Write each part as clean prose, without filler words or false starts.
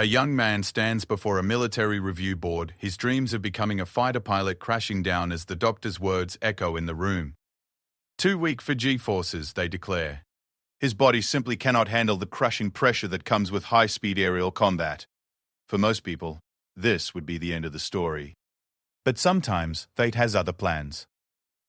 A young man stands before a military review board, his dreams of becoming a fighter pilot crashing down as the doctor's words echo in the room. Too weak for G-forces, they declare. His body simply cannot handle the crushing pressure that comes with high-speed aerial combat. For most people, this would be the end of the story. But sometimes fate has other plans.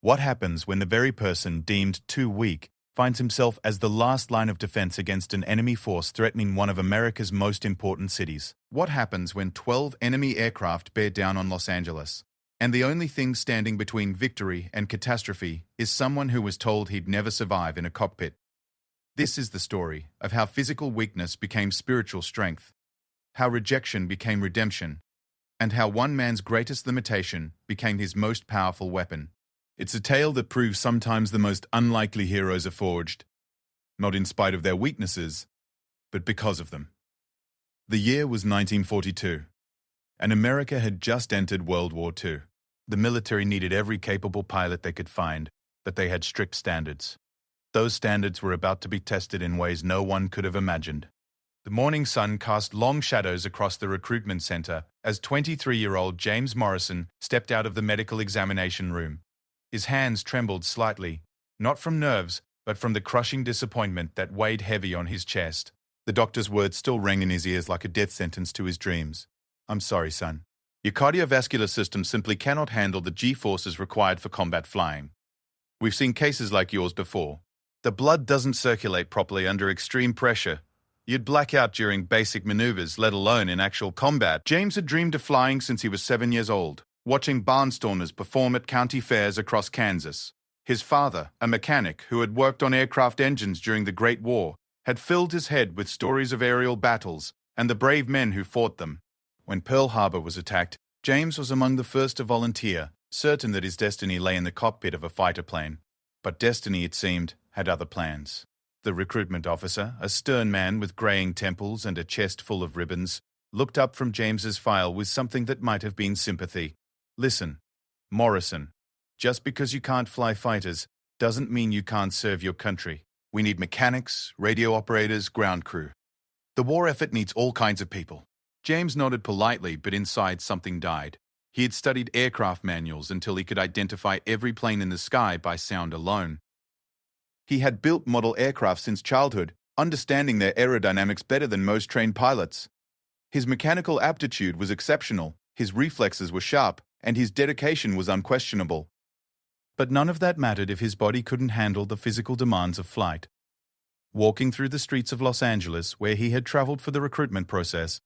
What happens when the very person deemed too weak finds himself as the last line of defense against an enemy force threatening one of America's most important cities? What happens when 12 enemy aircraft bear down on Los Angeles, and the only thing standing between victory and catastrophe is someone who was told he'd never survive in a cockpit? This is the story of how physical weakness became spiritual strength, how rejection became redemption, and how one man's greatest limitation became his most powerful weapon. It's a tale that proves sometimes the most unlikely heroes are forged, not in spite of their weaknesses, but because of them. The year was 1942, and America had just entered World War II. The military needed every capable pilot they could find, but they had strict standards. Those standards were about to be tested in ways no one could have imagined. The morning sun cast long shadows across the recruitment center as 23-year-old James Morrison stepped out of the medical examination room. His hands trembled slightly, not from nerves, but from the crushing disappointment that weighed heavy on his chest. The doctor's words still rang in his ears like a death sentence to his dreams. "I'm sorry, son. Your cardiovascular system simply cannot handle the G-forces required for combat flying. We've seen cases like yours before. The blood doesn't circulate properly under extreme pressure. You'd black out during basic maneuvers, let alone in actual combat." James had dreamed of flying since he was 7 years old, watching barnstormers perform at county fairs across Kansas. His father, a mechanic who had worked on aircraft engines during the Great War, had filled his head with stories of aerial battles and the brave men who fought them. When Pearl Harbor was attacked, James was among the first to volunteer, certain that his destiny lay in the cockpit of a fighter plane. But destiny, it seemed, had other plans. The recruitment officer, a stern man with graying temples and a chest full of ribbons, looked up from James's file with something that might have been sympathy. "Listen, Morrison, just because you can't fly fighters doesn't mean you can't serve your country. We need mechanics, radio operators, ground crew. The war effort needs all kinds of people." James nodded politely, but inside something died. He had studied aircraft manuals until he could identify every plane in the sky by sound alone. He had built model aircraft since childhood, understanding their aerodynamics better than most trained pilots. His mechanical aptitude was exceptional, his reflexes were sharp, and his dedication was unquestionable. But none of that mattered if his body couldn't handle the physical demands of flight. Walking through the streets of Los Angeles, where he had traveled for the recruitment process,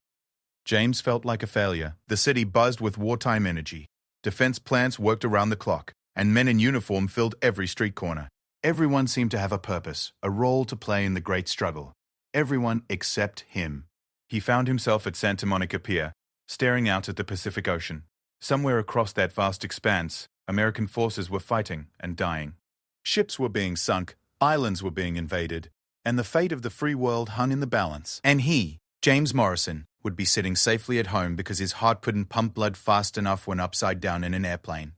James felt like a failure. The city buzzed with wartime energy. Defense plants worked around the clock, and men in uniform filled every street corner. Everyone seemed to have a purpose, a role to play in the great struggle. Everyone except him. He found himself at Santa Monica Pier, staring out at the Pacific Ocean. Somewhere across that vast expanse, American forces were fighting and dying. Ships were being sunk, islands were being invaded, and the fate of the free world hung in the balance. And he, James Morrison, would be sitting safely at home because his heart couldn't pump blood fast enough when upside down in an airplane.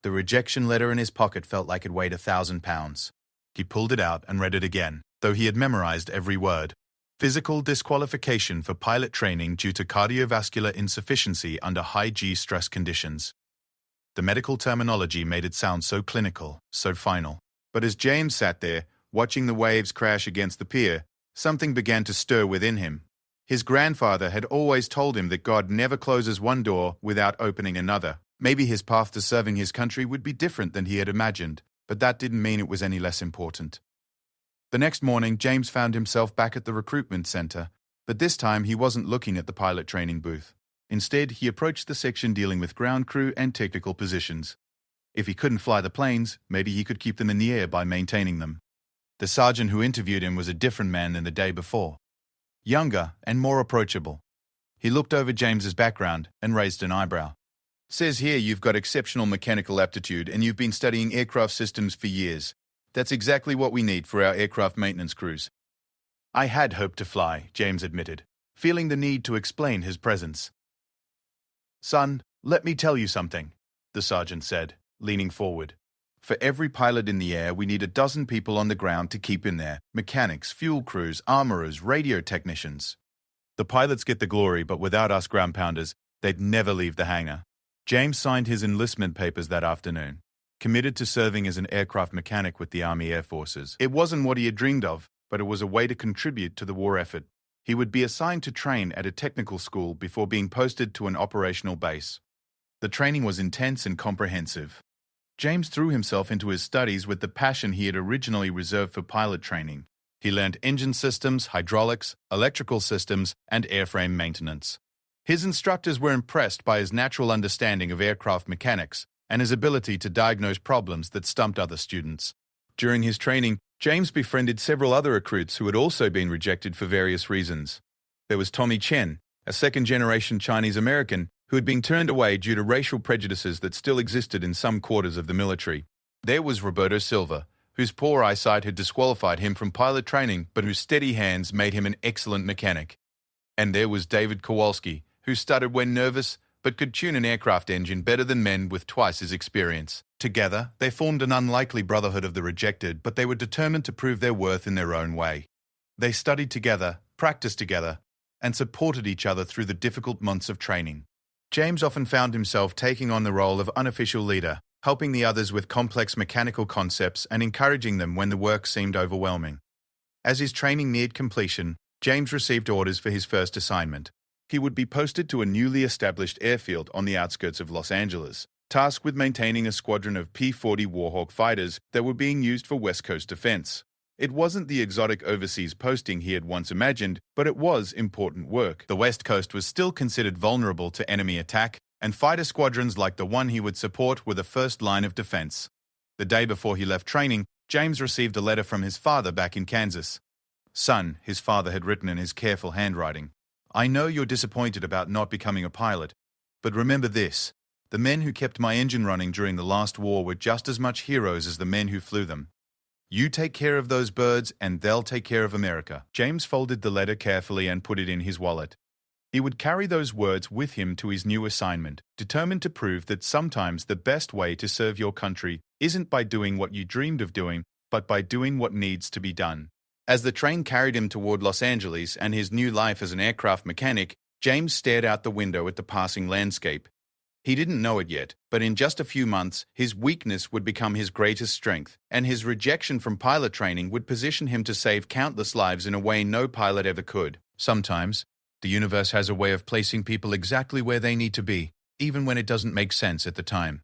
The rejection letter in his pocket felt like it weighed 1,000 pounds. He pulled it out and read it again, though he had memorized every word. Physical disqualification for pilot training due to cardiovascular insufficiency under high G-stress conditions. The medical terminology made it sound so clinical, so final. But as James sat there, watching the waves crash against the pier, something began to stir within him. His grandfather had always told him that God never closes one door without opening another. Maybe his path to serving his country would be different than he had imagined, but that didn't mean it was any less important. The next morning, James found himself back at the recruitment center, but this time he wasn't looking at the pilot training booth. Instead, he approached the section dealing with ground crew and technical positions. If he couldn't fly the planes, maybe he could keep them in the air by maintaining them. The sergeant who interviewed him was a different man than the day before. Younger and more approachable. He looked over James's background and raised an eyebrow. "Says here you've got exceptional mechanical aptitude and you've been studying aircraft systems for years. That's exactly what we need for our aircraft maintenance crews." "I had hoped to fly," James admitted, feeling the need to explain his presence. "Son, let me tell you something," the sergeant said, leaning forward. "For every pilot in the air, we need 12 people on the ground to keep in there. Mechanics, fuel crews, armorers, radio technicians. The pilots get the glory, but without us ground pounders, they'd never leave the hangar. James signed his enlistment papers that afternoon, committed to serving as an aircraft mechanic with the Army Air Forces. It wasn't what he had dreamed of, but it was a way to contribute to the war effort. He would be assigned to train at a technical school before being posted to an operational base. The training was intense and comprehensive. James threw himself into his studies with the passion he had originally reserved for pilot training. He learned engine systems, hydraulics, electrical systems, and airframe maintenance. His instructors were impressed by his natural understanding of aircraft mechanics and his ability to diagnose problems that stumped other students. During his training, James befriended several other recruits who had also been rejected for various reasons. There was Tommy Chen, a second-generation Chinese-American who had been turned away due to racial prejudices that still existed in some quarters of the military. There was Roberto Silva, whose poor eyesight had disqualified him from pilot training, but whose steady hands made him an excellent mechanic. And there was David Kowalski, who stuttered when nervous, but could tune an aircraft engine better than men with twice his experience. Together, they formed an unlikely brotherhood of the rejected, but they were determined to prove their worth in their own way. They studied together, practiced together, and supported each other through the difficult months of training. James often found himself taking on the role of unofficial leader, helping the others with complex mechanical concepts and encouraging them when the work seemed overwhelming. As his training neared completion, James received orders for his first assignment. He would be posted to a newly established airfield on the outskirts of Los Angeles, tasked with maintaining a squadron of P-40 Warhawk fighters that were being used for West Coast defense. It wasn't the exotic overseas posting he had once imagined, but it was important work. The West Coast was still considered vulnerable to enemy attack, and fighter squadrons like the one he would support were the first line of defense. The day before he left training, James received a letter from his father back in Kansas. "Son," his father had written in his careful handwriting, "I know you're disappointed about not becoming a pilot, but remember this. The men who kept my engine running during the last war were just as much heroes as the men who flew them. You take care of those birds, and they'll take care of America." James folded the letter carefully and put it in his wallet. He would carry those words with him to his new assignment, determined to prove that sometimes the best way to serve your country isn't by doing what you dreamed of doing, but by doing what needs to be done. As the train carried him toward Los Angeles and his new life as an aircraft mechanic, James stared out the window at the passing landscape. He didn't know it yet, but in just a few months, his weakness would become his greatest strength, and his rejection from pilot training would position him to save countless lives in a way no pilot ever could. Sometimes, the universe has a way of placing people exactly where they need to be, even when it doesn't make sense at the time.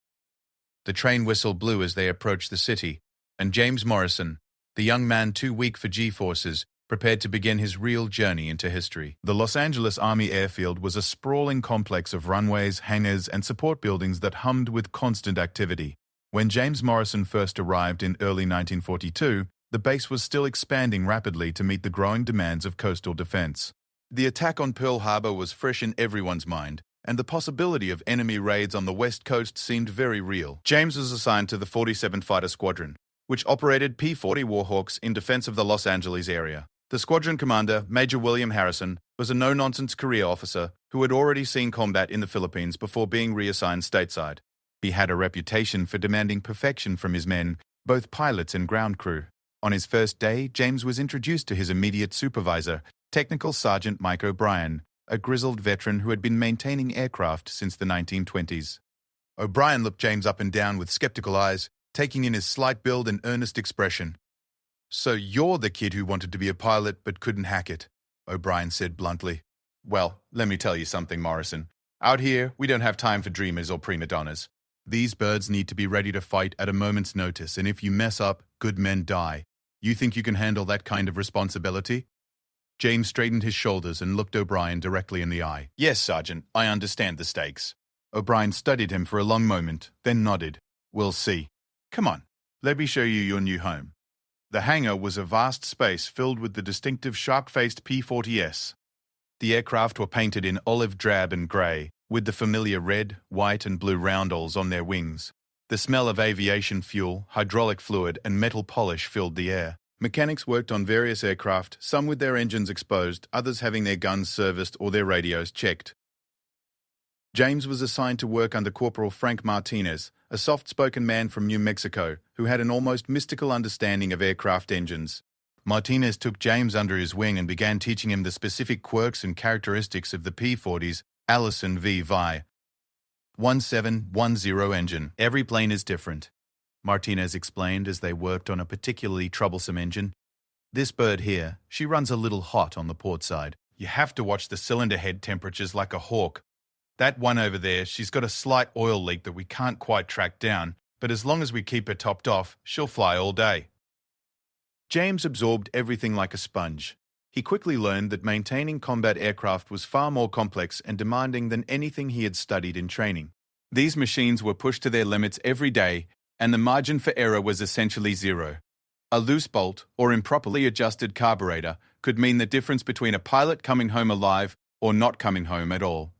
The train whistle blew as they approached the city, and James Morrison, the young man too weak for G-forces, prepared to begin his real journey into history. The Los Angeles Army Airfield was a sprawling complex of runways, hangars, and support buildings that hummed with constant activity. When James Morrison first arrived in early 1942, the base was still expanding rapidly to meet the growing demands of coastal defense. The attack on Pearl Harbor was fresh in everyone's mind, and the possibility of enemy raids on the West Coast seemed very real. James was assigned to the 47th Fighter Squadron, which operated P-40 Warhawks in defense of the Los Angeles area. The squadron commander, Major William Harrison, was a no-nonsense career officer who had already seen combat in the Philippines before being reassigned stateside. He had a reputation for demanding perfection from his men, both pilots and ground crew. On his first day, James was introduced to his immediate supervisor, Technical Sergeant Mike O'Brien, a grizzled veteran who had been maintaining aircraft since the 1920s. O'Brien looked James up and down with skeptical eyes, taking in his slight build and earnest expression. "So you're the kid who wanted to be a pilot but couldn't hack it," O'Brien said bluntly. "Well, let me tell you something, Morrison. Out here, we don't have time for dreamers or prima donnas. These birds need to be ready to fight at a moment's notice, and if you mess up, good men die. You think you can handle that kind of responsibility?" James straightened his shoulders and looked O'Brien directly in the eye. "Yes, Sergeant, I understand the stakes." O'Brien studied him for a long moment, then nodded. "We'll see. Come on, let me show you your new home." The hangar was a vast space filled with the distinctive shark-faced P-40S. The aircraft were painted in olive drab and grey, with the familiar red, white and blue roundels on their wings. The smell of aviation fuel, hydraulic fluid and metal polish filled the air. Mechanics worked on various aircraft, some with their engines exposed, others having their guns serviced or their radios checked. James was assigned to work under Corporal Frank Martinez, a soft-spoken man from New Mexico who had an almost mystical understanding of aircraft engines. Martinez took James under his wing and began teaching him the specific quirks and characteristics of the P-40's Allison V-Vi 1710 engine. Every plane is different, Martinez explained as they worked on a particularly troublesome engine. This bird here, she runs a little hot on the port side. You have to watch the cylinder head temperatures like a hawk. That one over there, she's got a slight oil leak that we can't quite track down, but as long as we keep her topped off, she'll fly all day. James absorbed everything like a sponge. He quickly learned that maintaining combat aircraft was far more complex and demanding than anything he had studied in training. These machines were pushed to their limits every day, and the margin for error was essentially zero. A loose bolt or improperly adjusted carburetor could mean the difference between a pilot coming home alive or not coming home at all.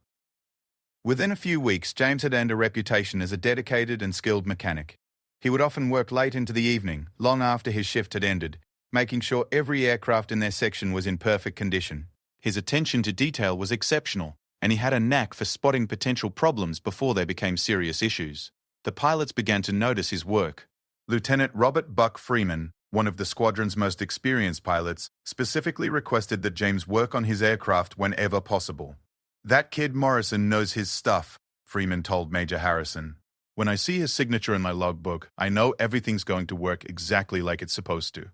Within a few weeks, James had earned a reputation as a dedicated and skilled mechanic. He would often work late into the evening, long after his shift had ended, making sure every aircraft in their section was in perfect condition. His attention to detail was exceptional, and he had a knack for spotting potential problems before they became serious issues. The pilots began to notice his work. Lieutenant Robert Buck Freeman, one of the squadron's most experienced pilots, specifically requested that James work on his aircraft whenever possible. "That kid Morrison knows his stuff," Freeman told Major Harrison. "When I see his signature in my logbook, I know everything's going to work exactly like it's supposed to."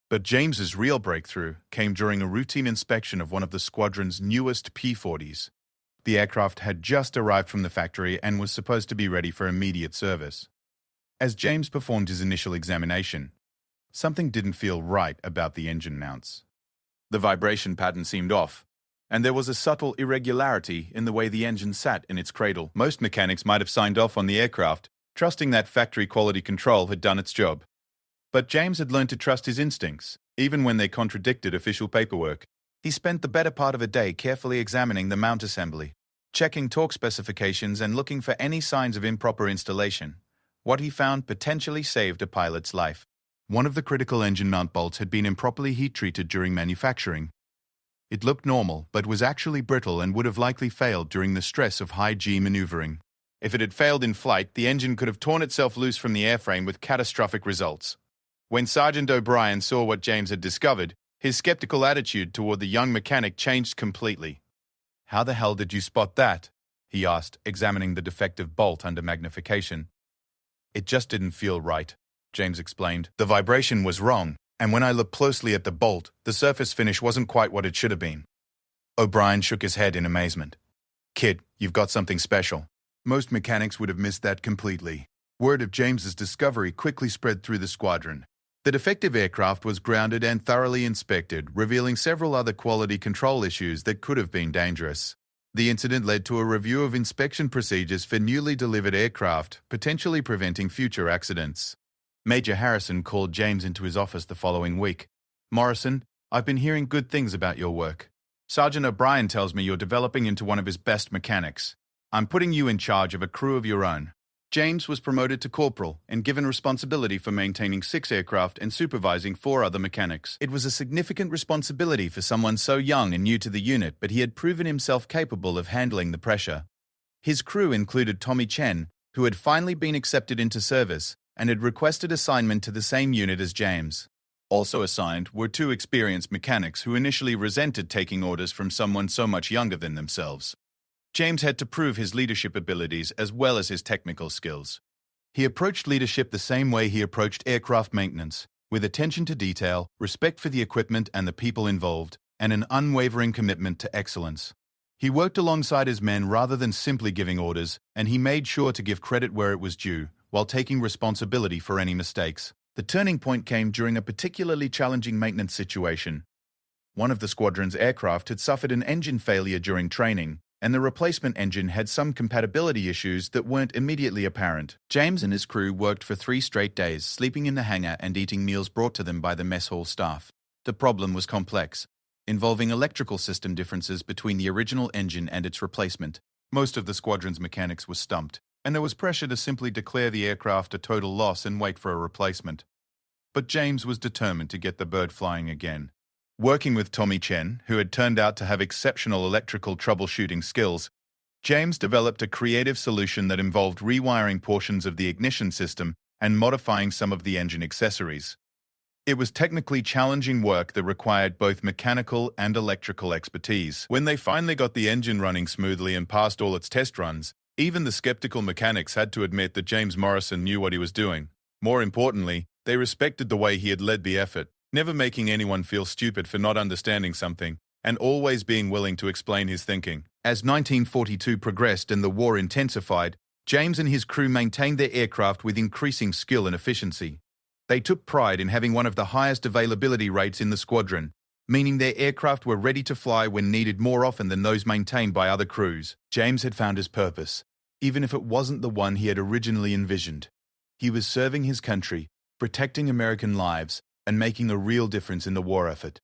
But James's real breakthrough came during a routine inspection of one of the squadron's newest P-40s. The aircraft had just arrived from the factory and was supposed to be ready for immediate service. As James performed his initial examination, something didn't feel right about the engine mounts. The vibration pattern seemed off, and there was a subtle irregularity in the way the engine sat in its cradle. Most mechanics might have signed off on the aircraft, trusting that factory quality control had done its job. But James had learned to trust his instincts, even when they contradicted official paperwork. He spent the better part of a day carefully examining the mount assembly, checking torque specifications and looking for any signs of improper installation. What he found potentially saved a pilot's life. One of the critical engine mount bolts had been improperly heat-treated during manufacturing. It looked normal, but was actually brittle and would have likely failed during the stress of high-G maneuvering. If it had failed in flight, the engine could have torn itself loose from the airframe with catastrophic results. When Sergeant O'Brien saw what James had discovered, his skeptical attitude toward the young mechanic changed completely. "How the hell did you spot that?" he asked, examining the defective bolt under magnification. "It just didn't feel right," James explained. "The vibration was wrong, and when I looked closely at the bolt, the surface finish wasn't quite what it should have been." O'Brien shook his head in amazement. "Kid, you've got something special." Most mechanics would have missed that completely. Word of James's discovery quickly spread through the squadron. The defective aircraft was grounded and thoroughly inspected, revealing several other quality control issues that could have been dangerous. The incident led to a review of inspection procedures for newly delivered aircraft, potentially preventing future accidents. Major Harrison called James into his office the following week. "Morrison, I've been hearing good things about your work. Sergeant O'Brien tells me you're developing into one of his best mechanics. I'm putting you in charge of a crew of your own." James was promoted to corporal and given responsibility for maintaining 6 aircraft and supervising 4 other mechanics. It was a significant responsibility for someone so young and new to the unit, but he had proven himself capable of handling the pressure. His crew included Tommy Chen, who had finally been accepted into service and had requested assignment to the same unit as James. Also assigned were 2 experienced mechanics who initially resented taking orders from someone so much younger than themselves. James had to prove his leadership abilities as well as his technical skills. He approached leadership the same way he approached aircraft maintenance, with attention to detail, respect for the equipment and the people involved, and an unwavering commitment to excellence. He worked alongside his men rather than simply giving orders, and he made sure to give credit where it was due, while taking responsibility for any mistakes. The turning point came during a particularly challenging maintenance situation. One of the squadron's aircraft had suffered an engine failure during training, and the replacement engine had some compatibility issues that weren't immediately apparent. James and his crew worked for 3 straight days, sleeping in the hangar and eating meals brought to them by the mess hall staff. The problem was complex, involving electrical system differences between the original engine and its replacement. Most of the squadron's mechanics were stumped, and there was pressure to simply declare the aircraft a total loss and wait for a replacement. But James was determined to get the bird flying again. Working with Tommy Chen, who had turned out to have exceptional electrical troubleshooting skills, James developed a creative solution that involved rewiring portions of the ignition system and modifying some of the engine accessories. It was technically challenging work that required both mechanical and electrical expertise. When they finally got the engine running smoothly and passed all its test runs, even the skeptical mechanics had to admit that James Morrison knew what he was doing. More importantly, they respected the way he had led the effort, never making anyone feel stupid for not understanding something, and always being willing to explain his thinking. As 1942 progressed and the war intensified, James and his crew maintained their aircraft with increasing skill and efficiency. They took pride in having one of the highest availability rates in the squadron, meaning their aircraft were ready to fly when needed more often than those maintained by other crews. James had found his purpose, even if it wasn't the one he had originally envisioned. He was serving his country, protecting American lives, and making a real difference in the war effort.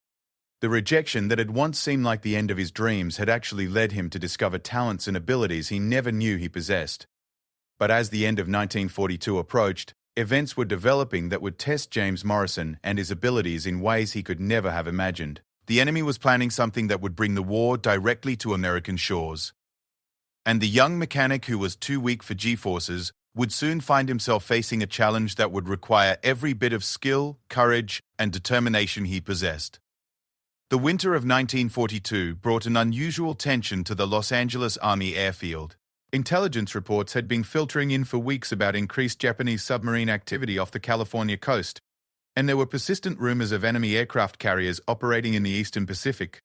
The rejection that had once seemed like the end of his dreams had actually led him to discover talents and abilities he never knew he possessed. But as the end of 1942 approached, events were developing that would test James Morrison and his abilities in ways he could never have imagined. The enemy was planning something that would bring the war directly to American shores. And the young mechanic who was too weak for G-forces would soon find himself facing a challenge that would require every bit of skill, courage, and determination he possessed. The winter of 1942 brought an unusual tension to the Los Angeles Army airfield. Intelligence reports had been filtering in for weeks about increased Japanese submarine activity off the California coast, and there were persistent rumors of enemy aircraft carriers operating in the Eastern Pacific.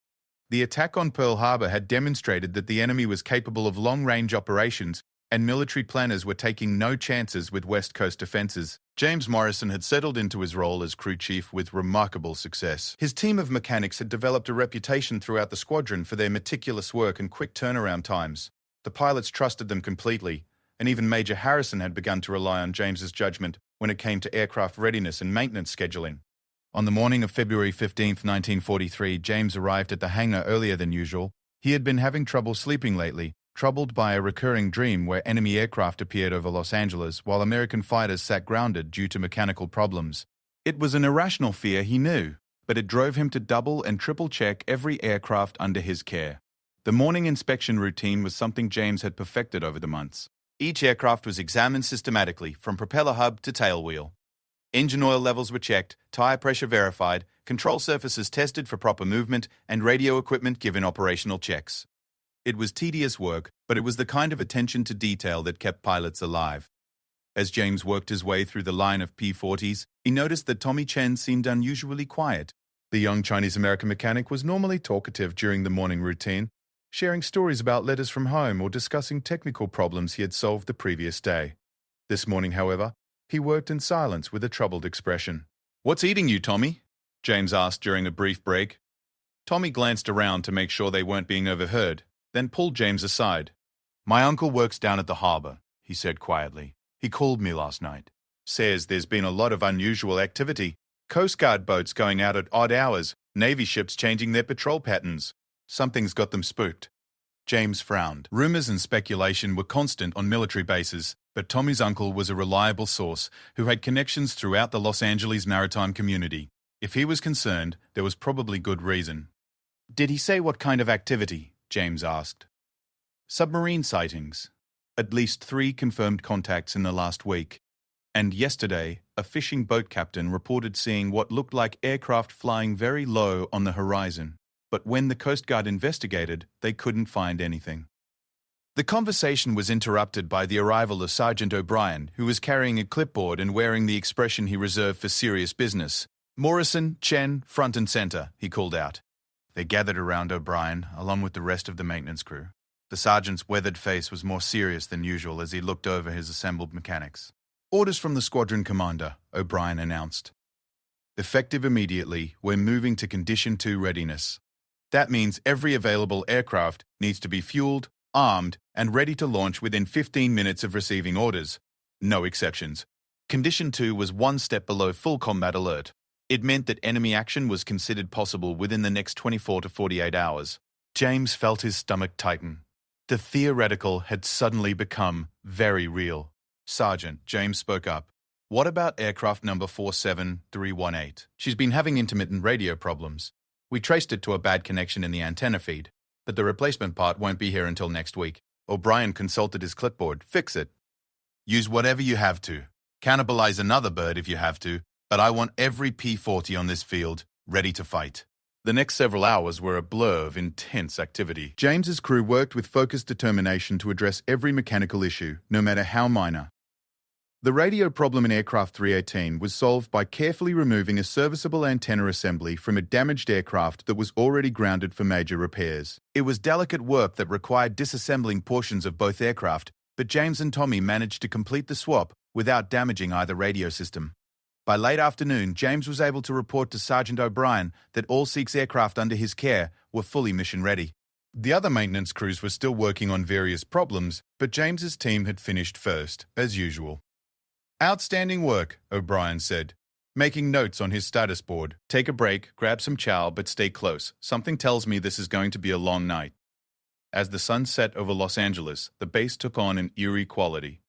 The attack on Pearl Harbor had demonstrated that the enemy was capable of long-range operations, and military planners were taking no chances with West Coast defenses. James Morrison had settled into his role as crew chief with remarkable success. His team of mechanics had developed a reputation throughout the squadron for their meticulous work and quick turnaround times. The pilots trusted them completely, and even Major Harrison had begun to rely on James's judgment when it came to aircraft readiness and maintenance scheduling. On the morning of February 15, 1943, James arrived at the hangar earlier than usual. He had been having trouble sleeping lately, troubled by a recurring dream where enemy aircraft appeared over Los Angeles while American fighters sat grounded due to mechanical problems. It was an irrational fear, he knew, but it drove him to double and triple check every aircraft under his care. The morning inspection routine was something James had perfected over the months. Each aircraft was examined systematically, from propeller hub to tailwheel. Engine oil levels were checked, tire pressure verified, control surfaces tested for proper movement, and radio equipment given operational checks. It was tedious work, but it was the kind of attention to detail that kept pilots alive. As James worked his way through the line of P-40s, he noticed that Tommy Chen seemed unusually quiet. The young Chinese-American mechanic was normally talkative during the morning routine, sharing stories about letters from home or discussing technical problems he had solved the previous day. This morning, however, he worked in silence with a troubled expression. "What's eating you, Tommy?" James asked during a brief break. Tommy glanced around to make sure they weren't being overheard, then pulled James aside. "My uncle works down at the harbor," he said quietly. "He called me last night. Says there's been a lot of unusual activity. Coast Guard boats going out at odd hours, Navy ships changing their patrol patterns. Something's got them spooked." James frowned. Rumors and speculation were constant on military bases, but Tommy's uncle was a reliable source who had connections throughout the Los Angeles maritime community. If he was concerned, there was probably good reason. "Did he say what kind of activity?" James asked. "Submarine sightings. At least 3 confirmed contacts in the last week. And yesterday, a fishing boat captain reported seeing what looked like aircraft flying very low on the horizon. But when the Coast Guard investigated, they couldn't find anything." The conversation was interrupted by the arrival of Sergeant O'Brien, who was carrying a clipboard and wearing the expression he reserved for serious business. "Morrison, Chen, front and center," he called out. They gathered around O'Brien, along with the rest of the maintenance crew. The sergeant's weathered face was more serious than usual as he looked over his assembled mechanics. "Orders from the squadron commander," O'Brien announced. "Effective immediately, we're moving to Condition 2 readiness. That means every available aircraft needs to be fueled, armed, and ready to launch within 15 minutes of receiving orders. No exceptions." Condition 2 was one step below full combat alert. It meant that enemy action was considered possible within the next 24 to 48 hours. James felt his stomach tighten. The theoretical had suddenly become very real. "Sergeant," James spoke up, "what about aircraft number 47318? She's been having intermittent radio problems. We traced it to a bad connection in the antenna feed, but the replacement part won't be here until next week." O'Brien consulted his clipboard. "Fix it. Use whatever you have to. Cannibalize another bird if you have to. but I want every P-40 on this field ready to fight. The next several hours were a blur of intense activity. James's crew worked with focused determination to address every mechanical issue, no matter how minor. The radio problem in aircraft 318 was solved by carefully removing a serviceable antenna assembly from a damaged aircraft that was already grounded for major repairs. It was delicate work that required disassembling portions of both aircraft, but James and Tommy managed to complete the swap without damaging either radio system. By late afternoon, James was able to report to Sergeant O'Brien that all 6 aircraft under his care were fully mission-ready. The other maintenance crews were still working on various problems, but James's team had finished first, as usual. "Outstanding work," O'Brien said, making notes on his status board. "Take a break, grab some chow, but stay close. Something tells me this is going to be a long night." As the sun set over Los Angeles, the base took on an eerie quality.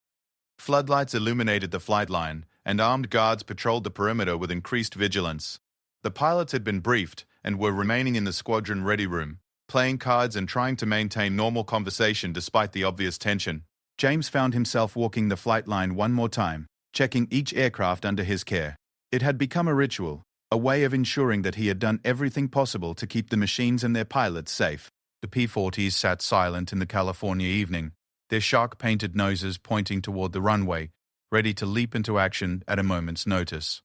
Floodlights illuminated the flight line, and armed guards patrolled the perimeter with increased vigilance. The pilots had been briefed and were remaining in the squadron ready room, playing cards and trying to maintain normal conversation despite the obvious tension. James found himself walking the flight line one more time, checking each aircraft under his care. It had become a ritual, a way of ensuring that he had done everything possible to keep the machines and their pilots safe. The P-40s sat silent in the California evening, their shark-painted noses pointing toward the runway, ready to leap into action at a moment's notice.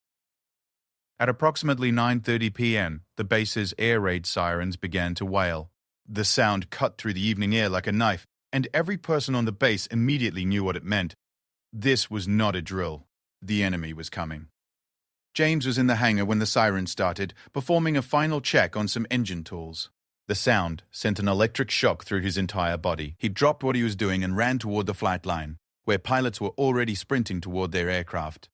At approximately 9:30 p.m., the base's air raid sirens began to wail. The sound cut through the evening air like a knife, and every person on the base immediately knew what it meant. This was not a drill. The enemy was coming. James was in the hangar when the siren started, performing a final check on some engine tools. The sound sent an electric shock through his entire body. He dropped what he was doing and ran toward the flight line, where pilots were already sprinting toward their aircraft.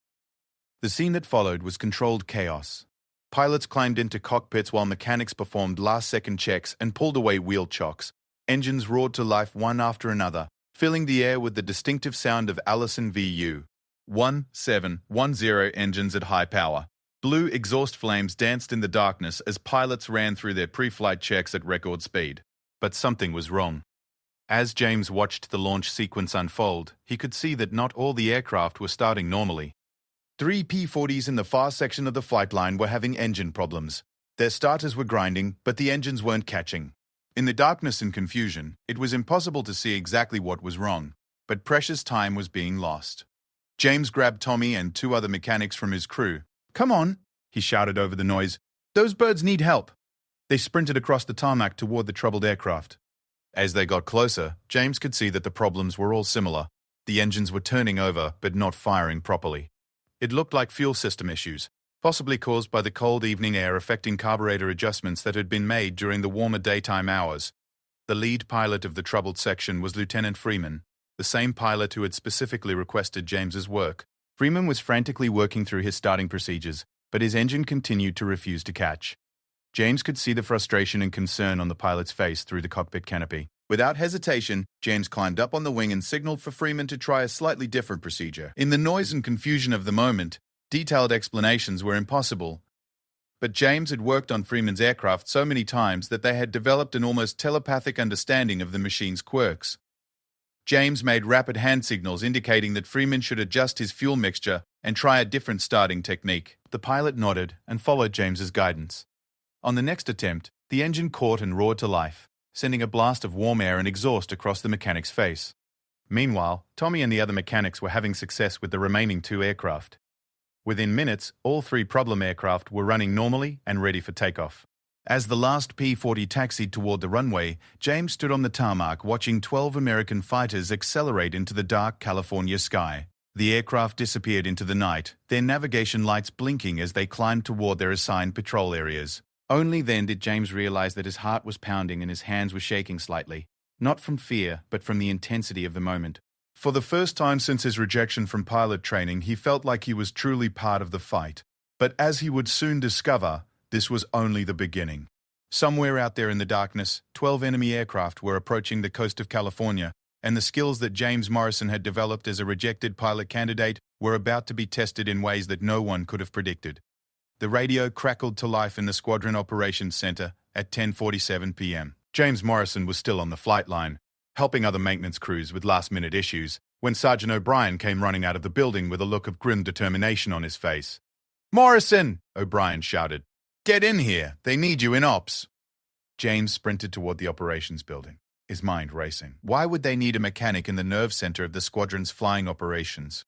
The scene that followed was controlled chaos. Pilots climbed into cockpits while mechanics performed last-second checks and pulled away wheel chocks. Engines roared to life one after another, filling the air with the distinctive sound of Allison VU 1710 engines at high power. Blue exhaust flames danced in the darkness as pilots ran through their pre-flight checks at record speed. But something was wrong. As James watched the launch sequence unfold, he could see that not all the aircraft were starting normally. 3 P-40s in the far section of the flight line were having engine problems. Their starters were grinding, but the engines weren't catching. In the darkness and confusion, it was impossible to see exactly what was wrong, but precious time was being lost. James grabbed Tommy and 2 other mechanics from his crew. "Come on," he shouted over the noise. "Those birds need help." They sprinted across the tarmac toward the troubled aircraft. As they got closer, James could see that the problems were all similar. The engines were turning over, but not firing properly. It looked like fuel system issues, possibly caused by the cold evening air affecting carburetor adjustments that had been made during the warmer daytime hours. The lead pilot of the troubled section was Lieutenant Freeman, the same pilot who had specifically requested James's work. Freeman was frantically working through his starting procedures, but his engine continued to refuse to catch. James could see the frustration and concern on the pilot's face through the cockpit canopy. Without hesitation, James climbed up on the wing and signaled for Freeman to try a slightly different procedure. In the noise and confusion of the moment, detailed explanations were impossible. But James had worked on Freeman's aircraft so many times that they had developed an almost telepathic understanding of the machine's quirks. James made rapid hand signals indicating that Freeman should adjust his fuel mixture and try a different starting technique. The pilot nodded and followed James's guidance. On the next attempt, the engine caught and roared to life, sending a blast of warm air and exhaust across the mechanic's face. Meanwhile, Tommy and the other mechanics were having success with the remaining 2 aircraft. Within minutes, all 3 problem aircraft were running normally and ready for takeoff. As the last P-40 taxied toward the runway, James stood on the tarmac watching 12 American fighters accelerate into the dark California sky. The aircraft disappeared into the night, their navigation lights blinking as they climbed toward their assigned patrol areas. Only then did James realize that his heart was pounding and his hands were shaking slightly, not from fear, but from the intensity of the moment. For the first time since his rejection from pilot training, he felt like he was truly part of the fight. But as he would soon discover, this was only the beginning. Somewhere out there in the darkness, 12 enemy aircraft were approaching the coast of California, and the skills that James Morrison had developed as a rejected pilot candidate were about to be tested in ways that no one could have predicted. The radio crackled to life in the Squadron Operations Center at 10:47 p.m. James Morrison was still on the flight line, helping other maintenance crews with last-minute issues, when Sergeant O'Brien came running out of the building with a look of grim determination on his face. "Morrison!" O'Brien shouted. "Get in here! They need you in ops!" James sprinted toward the operations building, his mind racing. Why would they need a mechanic in the nerve center of the squadron's flying operations?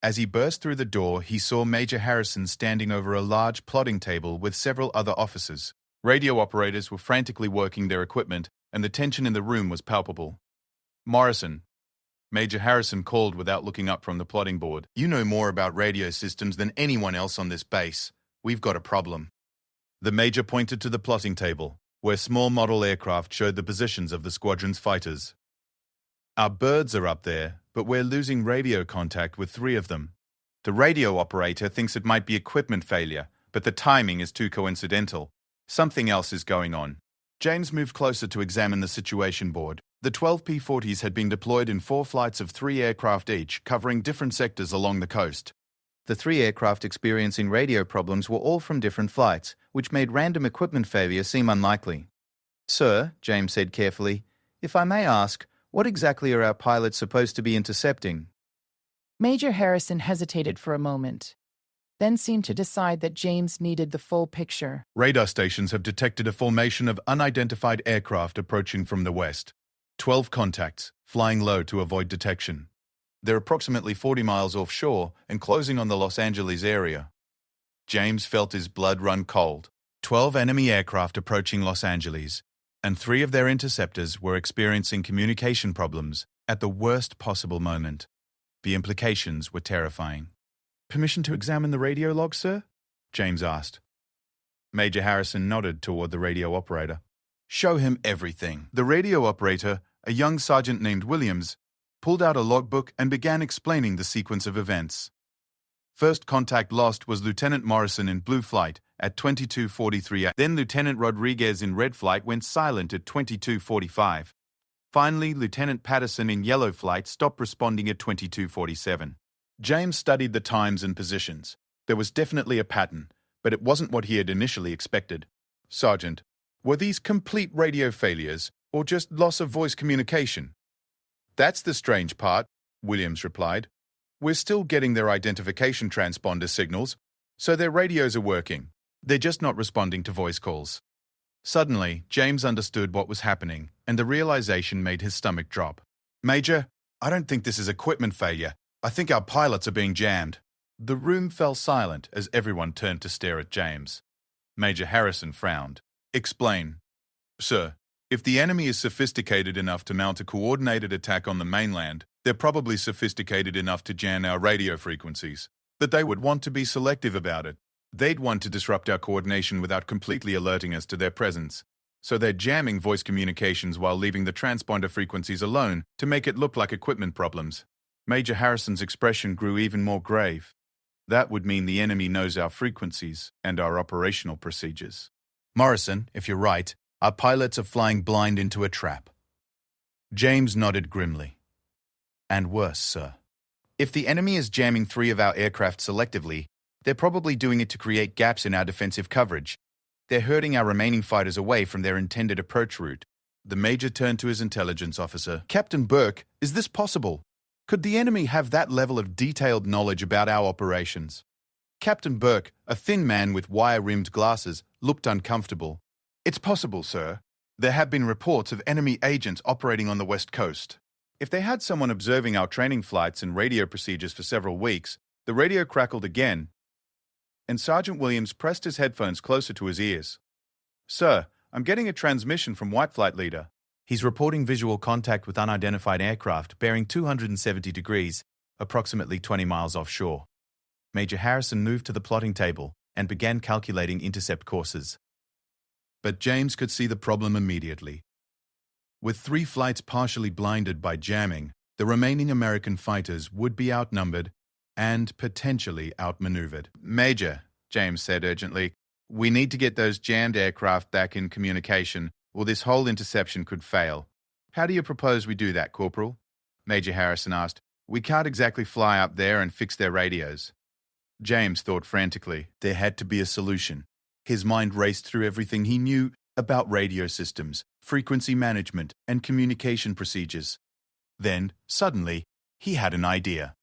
As he burst through the door, he saw Major Harrison standing over a large plotting table with several other officers. Radio operators were frantically working their equipment, and the tension in the room was palpable. "Morrison," Major Harrison called without looking up from the plotting board. "You know more about radio systems than anyone else on this base. We've got a problem." The major pointed to the plotting table, where small model aircraft showed the positions of the squadron's fighters. "Our birds are up there, but we're losing radio contact with 3 of them. The radio operator thinks it might be equipment failure, but the timing is too coincidental. Something else is going on." James moved closer to examine the situation board. The 12 P-40s had been deployed in 4 flights of 3 aircraft each, covering different sectors along the coast. The 3 aircraft experiencing radio problems were all from different flights, which made random equipment failure seem unlikely. "Sir," James said carefully, "if I may ask, what exactly are our pilots supposed to be intercepting?" Major Harrison hesitated for a moment, then seemed to decide that James needed the full picture. "Radar stations have detected a formation of unidentified aircraft approaching from the west. 12 contacts, flying low to avoid detection. They're approximately 40 miles offshore and closing on the Los Angeles area." James felt his blood run cold. 12 enemy aircraft approaching Los Angeles, and 3 of their interceptors were experiencing communication problems at the worst possible moment. The implications were terrifying. "Permission to examine the radio log, sir?" James asked. Major Harrison nodded toward the radio operator. "Show him everything." The radio operator, a young sergeant named Williams, pulled out a logbook and began explaining the sequence of events. First contact lost was Lieutenant Morrison in blue flight at 22:43. Then Lieutenant Rodriguez in red flight went silent at 22:45. Finally, Lieutenant Patterson in yellow flight stopped responding at 22:47. James studied the times and positions. There was definitely a pattern, but it wasn't what he had initially expected. "Sergeant, were these complete radio failures or just loss of voice communication?" "That's the strange part," Williams replied. "We're still getting their identification transponder signals, so their radios are working. They're just not responding to voice calls." Suddenly, James understood what was happening, and the realization made his stomach drop. "Major, I don't think this is equipment failure. I think our pilots are being jammed." The room fell silent as everyone turned to stare at James. Major Harrison frowned. "Explain." "Sir, if the enemy is sophisticated enough to mount a coordinated attack on the mainland, they're probably sophisticated enough to jam our radio frequencies. But they would want to be selective about it. They'd want to disrupt our coordination without completely alerting us to their presence. So they're jamming voice communications while leaving the transponder frequencies alone to make it look like equipment problems." Major Harrison's expression grew even more grave. "That would mean the enemy knows our frequencies and our operational procedures. Morrison, if you're right, our pilots are flying blind into a trap." James nodded grimly. "And worse, sir. If the enemy is jamming 3 of our aircraft selectively, they're probably doing it to create gaps in our defensive coverage. They're herding our remaining fighters away from their intended approach route." The major turned to his intelligence officer. "Captain Burke, is this possible? Could the enemy have that level of detailed knowledge about our operations?" Captain Burke, a thin man with wire-rimmed glasses, looked uncomfortable. "It's possible, sir. There have been reports of enemy agents operating on the West Coast. If they had someone observing our training flights and radio procedures for several weeks, the radio crackled again, and Sergeant Williams pressed his headphones closer to his ears. "Sir, I'm getting a transmission from White Flight Leader. He's reporting visual contact with unidentified aircraft bearing 270 degrees, approximately 20 miles offshore." Major Harrison moved to the plotting table and began calculating intercept courses. But James could see the problem immediately. With 3 flights partially blinded by jamming, the remaining American fighters would be outnumbered and potentially outmaneuvered. "Major," James said urgently, "we need to get those jammed aircraft back in communication, or this whole interception could fail." "How do you propose we do that, Corporal?" Major Harrison asked. "We can't exactly fly up there and fix their radios." James thought frantically. There had to be a solution. His mind raced through everything he knew about radio systems, frequency management, and communication procedures. Then, suddenly, he had an idea.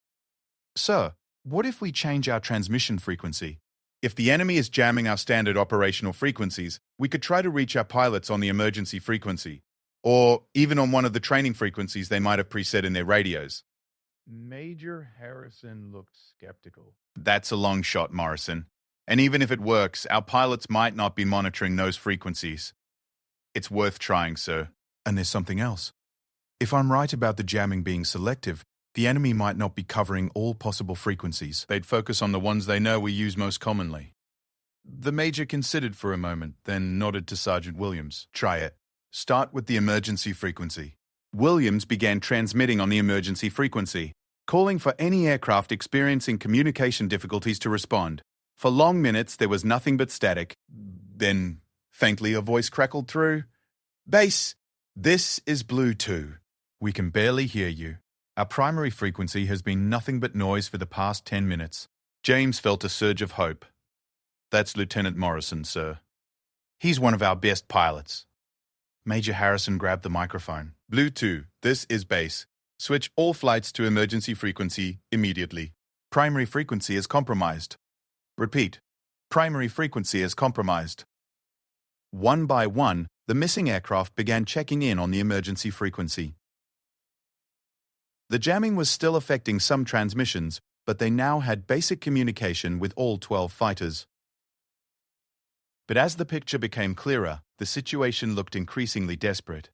"Sir, what if we change our transmission frequency? If the enemy is jamming our standard operational frequencies, we could try to reach our pilots on the emergency frequency, or even on one of the training frequencies they might have preset in their radios. Major Harrison looked skeptical. That's a long shot, Morrison. And even if it works, our pilots might not be monitoring those frequencies. It's worth trying, sir. And there's something else. If I'm right about the jamming being selective, the enemy might not be covering all possible frequencies. They'd focus on the ones they know we use most commonly. The Major considered for a moment, then nodded to Sergeant Williams. Try it. Start with the emergency frequency. Williams began transmitting on the emergency frequency, calling for any aircraft experiencing communication difficulties to respond. For long minutes, there was nothing but static. Then, faintly, a voice crackled through. Base, this is Blue 2. We can barely hear you. Our primary frequency has been nothing but noise for the past 10 minutes. James felt a surge of hope. That's Lieutenant Morrison, sir. He's one of our best pilots. Major Harrison grabbed the microphone. Blue 2, this is base. Switch all flights to emergency frequency immediately. Primary frequency is compromised. Repeat. Primary frequency is compromised. One by one, the missing aircraft began checking in on the emergency frequency. The jamming was still affecting some transmissions, but they now had basic communication with all 12 fighters. But as the picture became clearer, the situation looked increasingly desperate.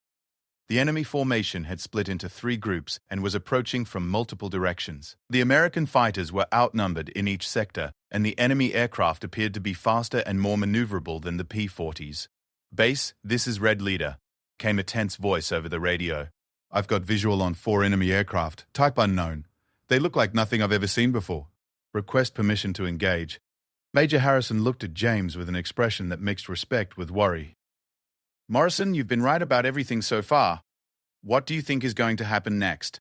The enemy formation had split into 3 groups and was approaching from multiple directions. The American fighters were outnumbered in each sector, and the enemy aircraft appeared to be faster and more maneuverable than the P-40s. Base, this is Red Leader, came a tense voice over the radio. I've got visual on 4 enemy aircraft, type unknown. They look like nothing I've ever seen before. Request permission to engage. Major Harrison looked at James with an expression that mixed respect with worry. Morrison, you've been right about everything so far. What do you think is going to happen next?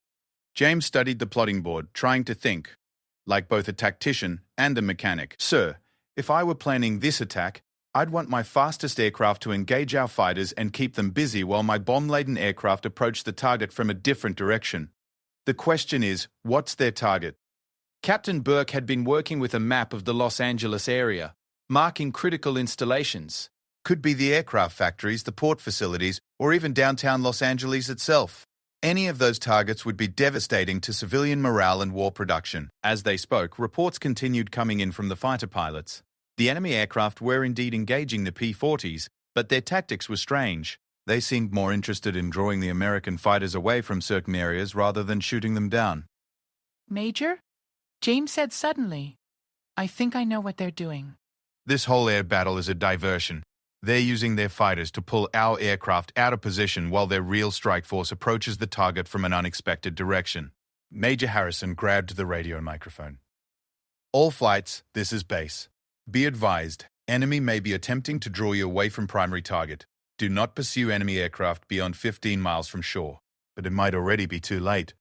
James studied the plotting board, trying to think, like both a tactician and a mechanic. Sir, if I were planning this attack, I'd want my fastest aircraft to engage our fighters and keep them busy while my bomb-laden aircraft approach the target from a different direction. The question is, what's their target? Captain Burke had been working with a map of the Los Angeles area, marking critical installations. Could be the aircraft factories, the port facilities, or even downtown Los Angeles itself. Any of those targets would be devastating to civilian morale and war production. As they spoke, reports continued coming in from the fighter pilots. The enemy aircraft were indeed engaging the P-40s, but their tactics were strange. They seemed more interested in drawing the American fighters away from certain areas rather than shooting them down. Major? James said suddenly, I think I know what they're doing. This whole air battle is a diversion. They're using their fighters to pull our aircraft out of position while their real strike force approaches the target from an unexpected direction. Major Harrison grabbed the radio microphone. All flights, this is base. Be advised, enemy may be attempting to draw you away from primary target. Do not pursue enemy aircraft beyond 15 miles from shore, but it might already be too late.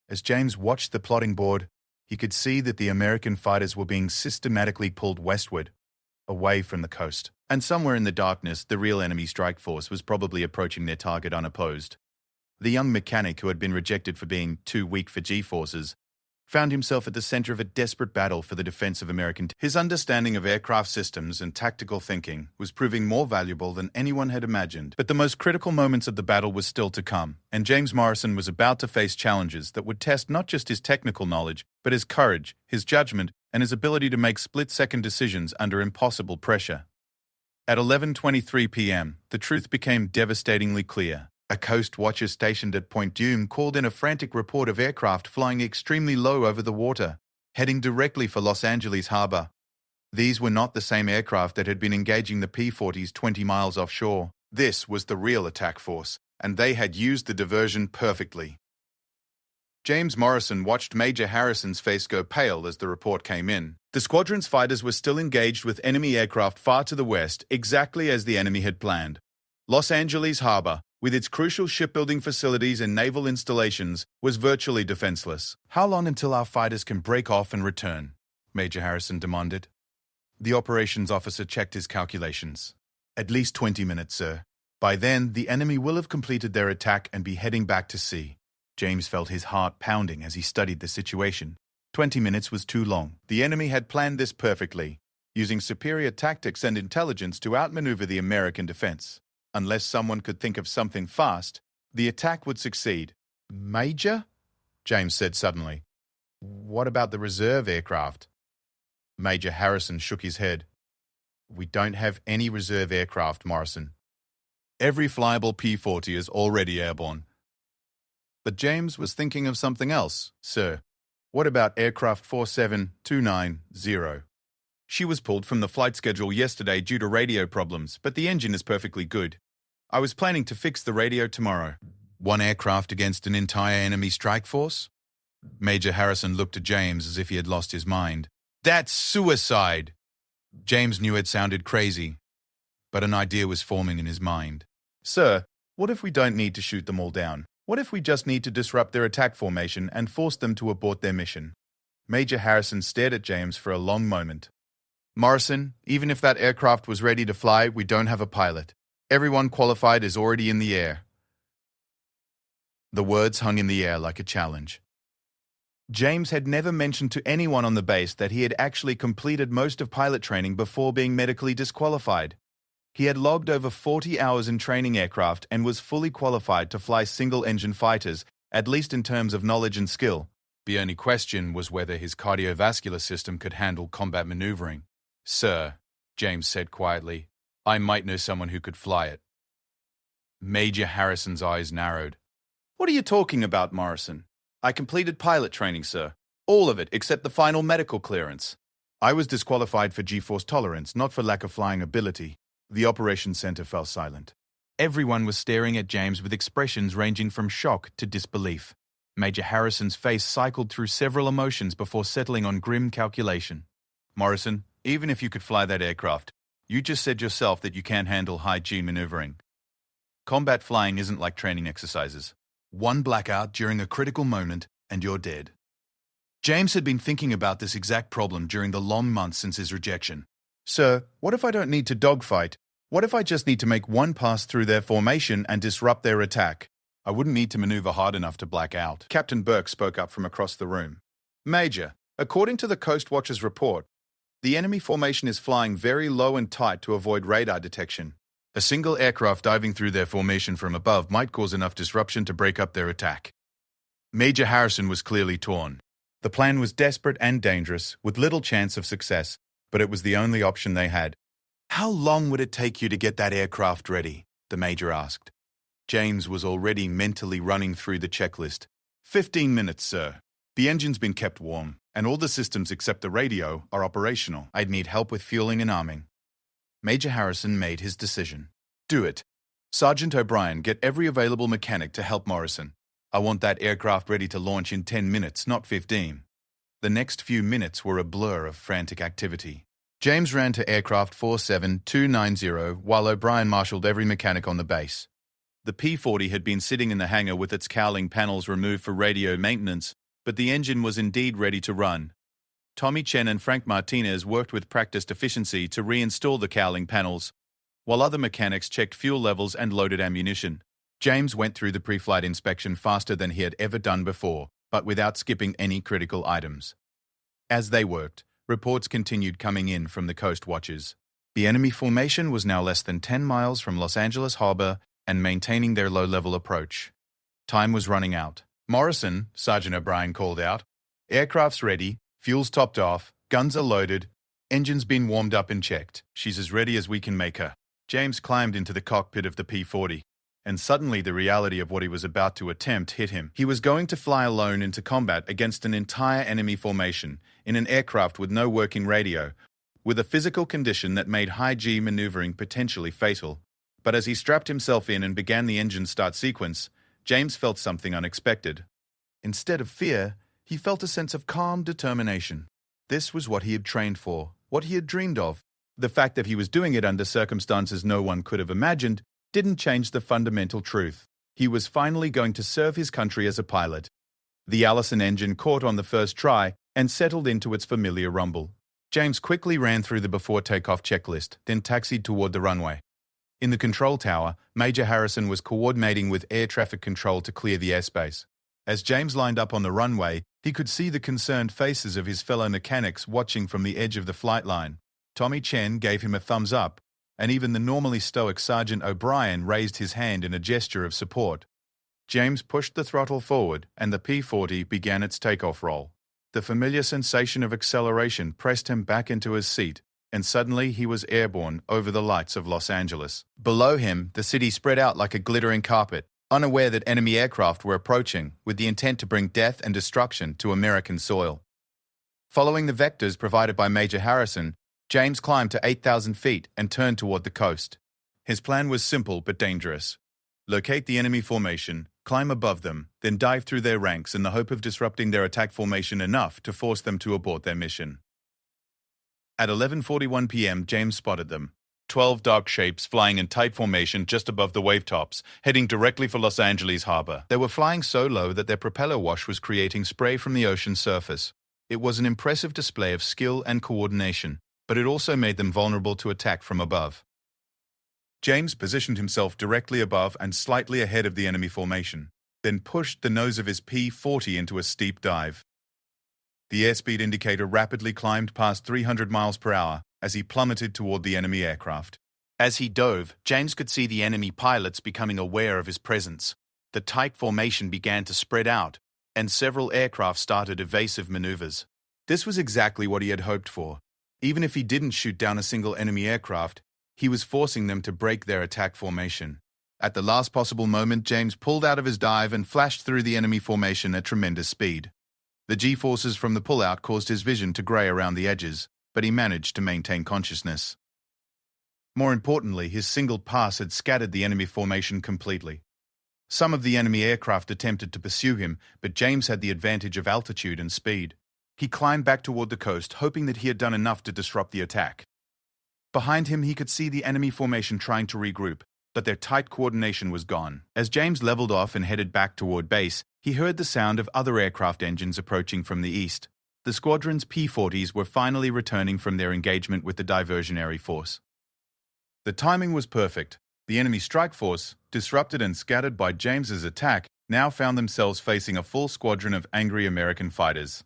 As James watched the plotting board, he could see that the American fighters were being systematically pulled westward, away from the coast. And somewhere in the darkness, the real enemy strike force was probably approaching their target unopposed. The young mechanic who had been rejected for being too weak for G-forces found himself at the center of a desperate battle for the defense of American. His understanding of aircraft systems and tactical thinking was proving more valuable than anyone had imagined. But the most critical moments of the battle was still to come, and James Morrison was about to face challenges that would test not just his technical knowledge, but his courage, his judgment, and his ability to make split-second decisions under impossible pressure. At 11:23 p.m., the truth became devastatingly clear. A coast watcher stationed at Point Dume called in a frantic report of aircraft flying extremely low over the water, heading directly for Los Angeles harbor. These were not the same aircraft that had been engaging the P-40s 20 miles offshore. This was the real attack force, and they had used the diversion perfectly. James Morrison watched Major Harrison's face go pale as the report came in. The squadron's fighters were still engaged with enemy aircraft far to the west, exactly as the enemy had planned. Los Angeles harbor, with its crucial shipbuilding facilities and naval installations, was virtually defenseless. How long until our fighters can break off and return? Major Harrison demanded. The operations officer checked his calculations. At least 20 minutes, sir. By then, the enemy will have completed their attack and be heading back to sea. James felt his heart pounding as he studied the situation. 20 minutes was too long. The enemy had planned this perfectly, using superior tactics and intelligence to outmaneuver the American defense. Unless someone could think of something fast, the attack would succeed. "Major?" James said suddenly. "What about the reserve aircraft?" Major Harrison shook his head. "We don't have any reserve aircraft, Morrison. Every flyable P-40 is already airborne." But James was thinking of something else, sir. "What about aircraft 47290? She was pulled from the flight schedule yesterday due to radio problems, but the engine is perfectly good. I was planning to fix the radio tomorrow." "One aircraft against an entire enemy strike force?" Major Harrison looked at James as if he had lost his mind. "That's suicide!" James knew it sounded crazy, but an idea was forming in his mind. "Sir, what if we don't need to shoot them all down? What if we just need to disrupt their attack formation and force them to abort their mission?" Major Harrison stared at James for a long moment. "Morrison, even if that aircraft was ready to fly, we don't have a pilot. Everyone qualified is already in the air." The words hung in the air like a challenge. James had never mentioned to anyone on the base that he had actually completed most of pilot training before being medically disqualified. He had logged over 40 hours in training aircraft and was fully qualified to fly single-engine fighters, at least in terms of knowledge and skill. The only question was whether his cardiovascular system could handle combat maneuvering. "Sir," James said quietly, "I might know someone who could fly it." Major Harrison's eyes narrowed. "What are you talking about, Morrison? I completed pilot training, sir. All of it, except the final medical clearance. I was disqualified for G-force tolerance, not for lack of flying ability." The operations center fell silent. Everyone was staring at James with expressions ranging from shock to disbelief. Major Harrison's face cycled through several emotions before settling on grim calculation. "Morrison, even if you could fly that aircraft, you just said yourself that you can't handle high-G maneuvering. Combat flying isn't like training exercises. One blackout during a critical moment, and you're dead." James had been thinking about this exact problem during the long months since his rejection. "Sir, what if I don't need to dogfight? What if I just need to make one pass through their formation and disrupt their attack? I wouldn't need to maneuver hard enough to black out." Captain Burke spoke up from across the room. "Major, according to the Coast Watch's report, the enemy formation is flying very low and tight to avoid radar detection. A single aircraft diving through their formation from above might cause enough disruption to break up their attack." Major Harrison was clearly torn. The plan was desperate and dangerous, with little chance of success, but it was the only option they had. "How long would it take you to get that aircraft ready?" the major asked. James was already mentally running through the checklist. 15 minutes, sir. The engine's been kept warm, and all the systems except the radio are operational. I'd need help with fueling and arming." Major Harrison made his decision. "Do it. Sergeant O'Brien, get every available mechanic to help Morrison. I want that aircraft ready to launch in 10 minutes, not 15. The next few minutes were a blur of frantic activity. James ran to aircraft 47290 while O'Brien marshaled every mechanic on the base. The P-40 had been sitting in the hangar with its cowling panels removed for radio maintenance, but the engine was indeed ready to run. Tommy Chen and Frank Martinez worked with practiced efficiency to reinstall the cowling panels, while other mechanics checked fuel levels and loaded ammunition. James went through the pre-flight inspection faster than he had ever done before, but without skipping any critical items. As they worked, reports continued coming in from the coast watchers. The enemy formation was now less than 10 miles from Los Angeles Harbor and maintaining their low-level approach. Time was running out. "Morrison," Sergeant O'Brien called out. "Aircraft's ready, fuel's topped off, guns are loaded, engine's been warmed up and checked. She's as ready as we can make her." James climbed into the cockpit of the P-40, and suddenly the reality of what he was about to attempt hit him. He was going to fly alone into combat against an entire enemy formation, in an aircraft with no working radio, with a physical condition that made high-G maneuvering potentially fatal. But as he strapped himself in and began the engine start sequence, James felt something unexpected. Instead of fear, he felt a sense of calm determination. This was what he had trained for, what he had dreamed of. The fact that he was doing it under circumstances no one could have imagined didn't change the fundamental truth. He was finally going to serve his country as a pilot. The Allison engine caught on the first try and settled into its familiar rumble. James quickly ran through the before takeoff checklist, then taxied toward the runway. In the control tower, Major Harrison was coordinating with air traffic control to clear the airspace. As James lined up on the runway, he He could see the concerned faces of his fellow mechanics watching from the edge of the flight line. Tommy Chen gave him a thumbs up, and even the normally stoic Sergeant O'Brien raised his hand in a gesture of support. James pushed the throttle forward, and the P-40 began its takeoff roll. The familiar sensation of acceleration pressed him back into his seat, and suddenly he was airborne over the lights of Los Angeles. Below him, the city spread out like a glittering carpet, unaware that enemy aircraft were approaching with the intent to bring death and destruction to American soil. Following the vectors provided by Major Harrison, James climbed to 8,000 feet and turned toward the coast. His plan was simple but dangerous. Locate the enemy formation, climb above them, then dive through their ranks in the hope of disrupting their attack formation enough to force them to abort their mission. At 11:41 p.m., James spotted them. 12 dark shapes flying in tight formation just above the wave tops, heading directly for Los Angeles harbor. They were flying so low that their propeller wash was creating spray from the ocean surface. It was an impressive display of skill and coordination, but it also made them vulnerable to attack from above. James positioned himself directly above and slightly ahead of the enemy formation, then pushed the nose of his P-40 into a steep dive. The airspeed indicator rapidly climbed past 300 miles per hour as he plummeted toward the enemy aircraft. As he dove, James could see the enemy pilots becoming aware of his presence. The tight formation began to spread out, and several aircraft started evasive maneuvers. This was exactly what he had hoped for. Even if he didn't shoot down a single enemy aircraft, he was forcing them to break their attack formation. At the last possible moment, James pulled out of his dive and flashed through the enemy formation at tremendous speed. The G-forces from the pullout caused his vision to grey around the edges, but he managed to maintain consciousness. More importantly, his single pass had scattered the enemy formation completely. Some of the enemy aircraft attempted to pursue him, but James had the advantage of altitude and speed. He climbed back toward the coast, hoping that he had done enough to disrupt the attack. Behind him, he could see the enemy formation trying to regroup, but their tight coordination was gone. As James leveled off and headed back toward base, he heard the sound of other aircraft engines approaching from the east. The squadron's P-40s were finally returning from their engagement with the diversionary force. The timing was perfect. The enemy strike force, disrupted and scattered by James's attack, now found themselves facing a full squadron of angry American fighters.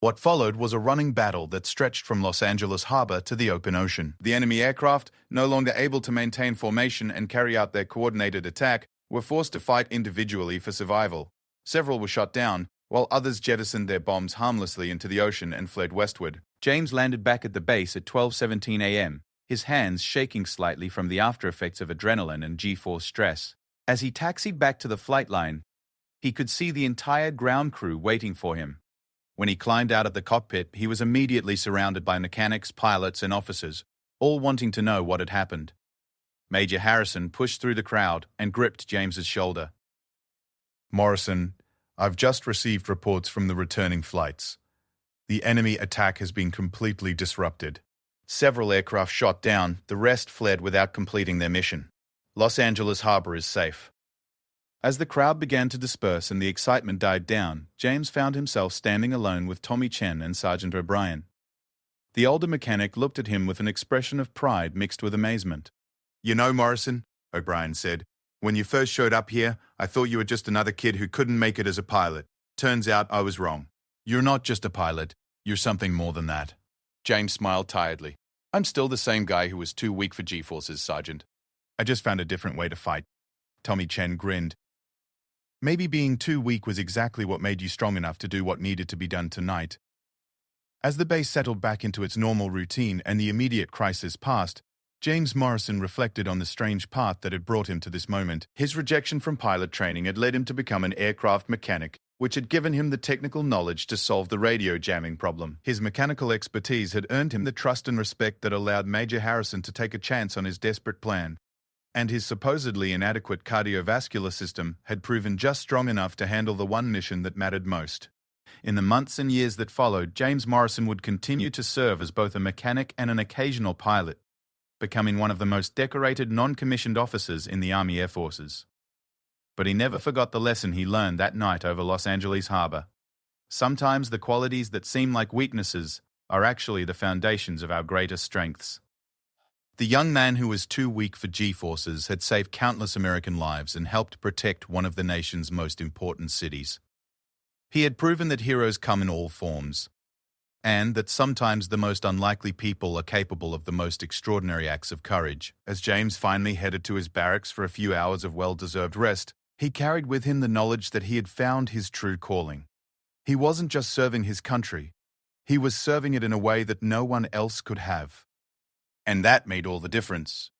What followed was a running battle that stretched from Los Angeles harbor to the open ocean. The enemy aircraft, no longer able to maintain formation and carry out their coordinated attack, were forced to fight individually for survival. Several were shot down, while others jettisoned their bombs harmlessly into the ocean and fled westward. James landed back at the base at 12:17 a.m., his hands shaking slightly from the aftereffects of adrenaline and G-force stress. As he taxied back to the flight line, he could see the entire ground crew waiting for him. When he climbed out of the cockpit, he was immediately surrounded by mechanics, pilots, and officers, all wanting to know what had happened. Major Harrison pushed through the crowd and gripped James's shoulder. "Morrison, I've just received reports from the returning flights. The enemy attack has been completely disrupted. Several aircraft shot down, the rest fled without completing their mission. Los Angeles harbor is safe." As the crowd began to disperse and the excitement died down, James found himself standing alone with Tommy Chen and Sergeant O'Brien. The older mechanic looked at him with an expression of pride mixed with amazement. "You know, Morrison," O'Brien said, "when you first showed up here, I thought you were just another kid who couldn't make it as a pilot. Turns out I was wrong. You're not just a pilot, you're something more than that." James smiled tiredly. "I'm still the same guy who was too weak for G-forces, Sergeant. I just found a different way to fight." Tommy Chen grinned. "Maybe being too weak was exactly what made you strong enough to do what needed to be done tonight." As the base settled back into its normal routine and the immediate crisis passed, James Morrison reflected on the strange path that had brought him to this moment. His rejection from pilot training had led him to become an aircraft mechanic, which had given him the technical knowledge to solve the radio jamming problem. His mechanical expertise had earned him the trust and respect that allowed Major Harrison to take a chance on his desperate plan. And his supposedly inadequate cardiovascular system had proven just strong enough to handle the one mission that mattered most. In the months and years that followed, James Morrison would continue to serve as both a mechanic and an occasional pilot, becoming one of the most decorated non-commissioned officers in the Army Air Forces. But he never forgot the lesson he learned that night over Los Angeles harbor. Sometimes the qualities that seem like weaknesses are actually the foundations of our greatest strengths. The young man who was too weak for G-forces had saved countless American lives and helped protect one of the nation's most important cities. He had proven that heroes come in all forms, and that sometimes the most unlikely people are capable of the most extraordinary acts of courage. As James finally headed to his barracks for a few hours of well-deserved rest, he carried with him the knowledge that he had found his true calling. He wasn't just serving his country, he was serving it in a way that no one else could have. And that made all the difference.